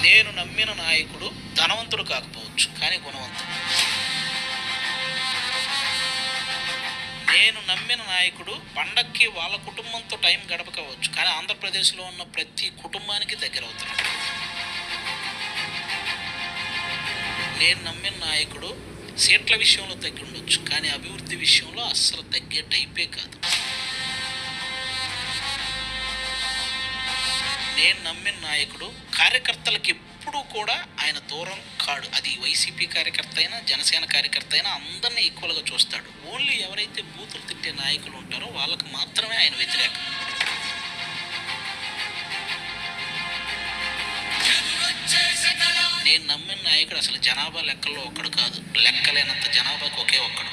నేను నమ్మిన నాయకుడు ధనవంతుడు కాకపోవచ్చు, కానీ గుణవంతుడు. నేను నమ్మిన నాయకుడు పండక్కి వాళ్ళ కుటుంబంతో టైం గడపకపోవచ్చు, కానీ ఆంధ్రప్రదేశ్లో ఉన్న ప్రతి కుటుంబానికి దగ్గర అవుతున్నాడు. నేను నమ్మిన నాయకుడు సీట్ల విషయంలో తగ్గి ఉండొచ్చు, కానీ అభివృద్ధి విషయంలో అస్సలు తగ్గే టైపే కాదు. నేను నమ్మిన నాయకుడు కార్యకర్తలకు ఎప్పుడూ కూడా ఆయన దూరం కాడు. అది వైసీపీ కార్యకర్త అయినా, జనసేన కార్యకర్త అయినా అందరినీ ఈక్వల్గా చూస్తాడు. ఓన్లీ ఎవరైతే బూతులు తిట్టే నాయకులు ఉంటారో వాళ్ళకు మాత్రమే ఆయన వ్యతిరేకం. నేను నమ్మిన నాయకుడు అసలు జనాభా లెక్కల్లో ఒక్కడు కాదు, లెక్కలేనంత జనాభాకు ఒకే ఒక్కడు.